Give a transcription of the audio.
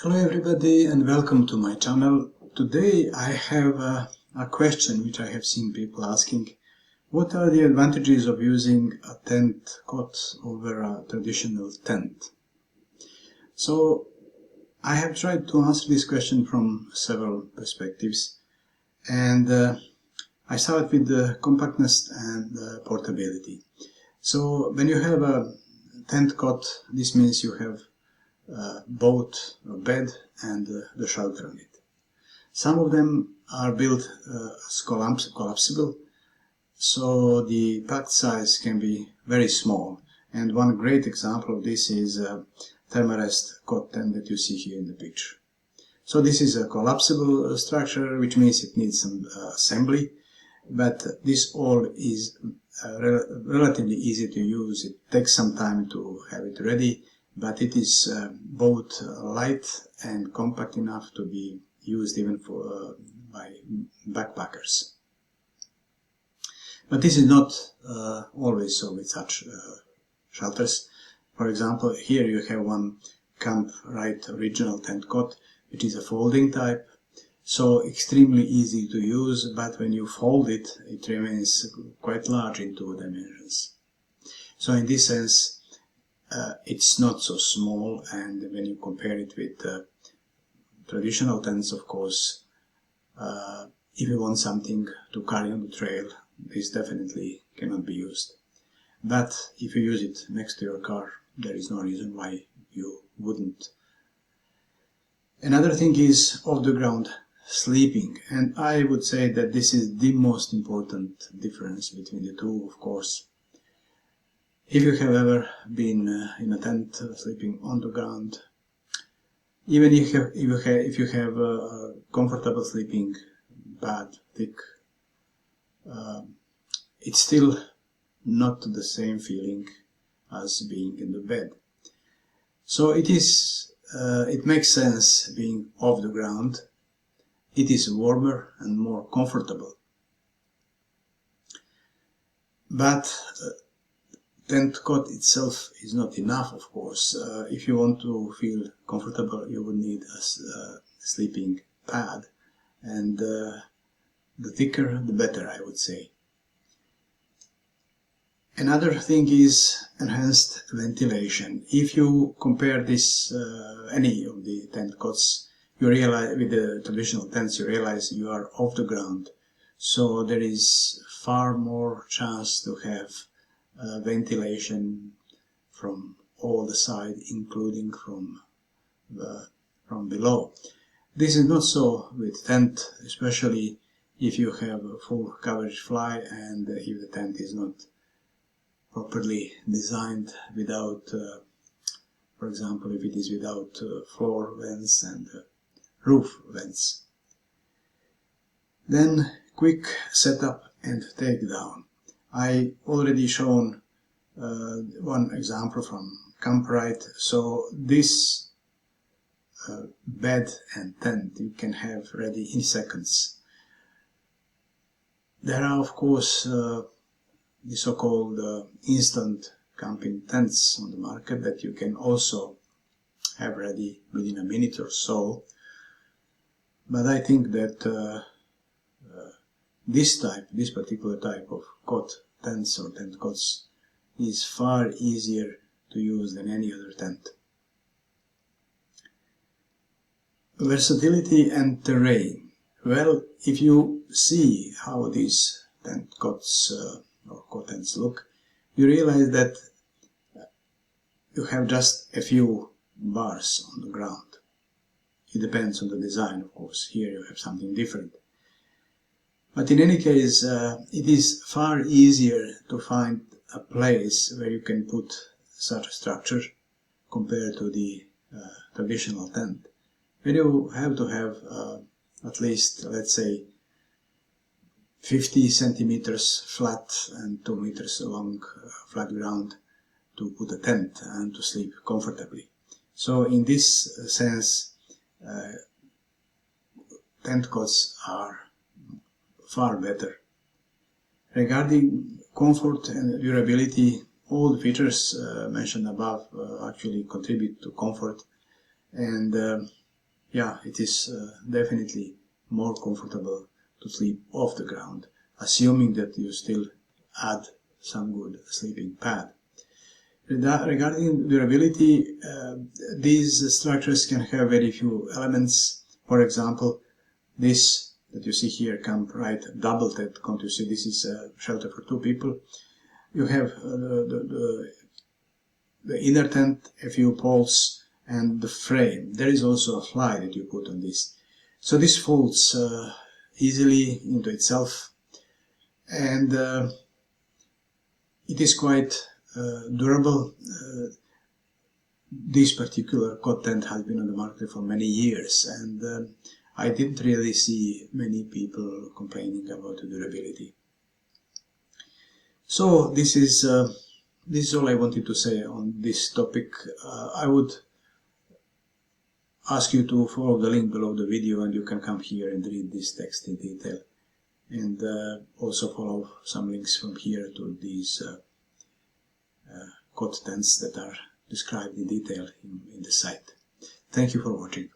Hello everybody and welcome to my channel. Today I have a question which I have seen people asking. What are the advantages of using a tent cot over a traditional tent? So I have tried to answer this question from several perspectives, and I start with the compactness and portability. So when you have a tent cot, this means you have both a bed and the shelter on it. Some of them are built as collapsible, so the packed size can be very small. And one great example of this is a Thermarest cot tent that you see here in the picture. So this is a collapsible structure, which means it needs some assembly, but this all is relatively easy to use. It takes some time to have it ready, but it is both light and compact enough to be used even by backpackers. But this is not always so with such shelters. For example, here you have one Camp Right original tent cot, which is a folding type, so extremely easy to use, but when you fold it, it remains quite large in 2 dimensions. So in this sense, it's not so small, and when you compare it with traditional tents, of course, if you want something to carry on the trail, this definitely cannot be used. But if you use it next to your car, there is no reason why you wouldn't. Another thing is off-the-ground sleeping, and I would say that this is the most important difference between the two, of course. If you have ever been in a tent sleeping on the ground, even if you have comfortable sleeping bag, thick, it's still not the same feeling as being in the bed. So it makes sense being off the ground. It is warmer and more comfortable. But tent cot itself is not enough, of course. If you want to feel comfortable, you would need a sleeping pad, and the thicker the better, I would say. Another thing is enhanced ventilation. If you compare this any of the tent cots, you realize with the traditional tents, you realize you are off the ground, so there is far more chance to have ventilation from all the sides, including from below. This is not so with tent, especially if you have a full coverage fly and if the tent is not properly designed without, for example, if it is without floor vents and roof vents. Then quick setup and takedown. I already shown one example from Camp Right. So this bed and tent you can have ready in seconds. There are, of course, the so-called instant camping tents on the market that you can also have ready within a minute or so. But I think that this particular type of cot tents or tent cots is far easier to use than any other tent. Versatility and terrain. Well, if you see how these tent cots or cot tents look, you realize that you have just a few bars on the ground. It depends on the design, of course. Here you have something different. But in any case, it is far easier to find a place where you can put such a structure compared to the traditional tent, where you have to have at least, let's say, 50 centimeters flat and 2 meters along flat ground to put a tent and to sleep comfortably. So in this sense, tent cots are far better. Regarding comfort and durability, all the features mentioned above actually contribute to comfort, and yeah, it is definitely more comfortable to sleep off the ground, assuming that you still add some good sleeping pad. Regarding durability, these structures can have very few elements. For example, this that you see here come right double tent. Can't you see? This is a shelter for 2 people. You have the inner tent, a few poles, and the frame. There is also a fly that you put on this. So this folds easily into itself, and it is quite durable. This particular cot tent has been on the market for many years, and I didn't really see many people complaining about the durability. So this is all I wanted to say on this topic. I would ask you to follow the link below the video, and you can come here and read this text in detail, and also follow some links from here to these cot tents that are described in detail in the site. Thank you for watching.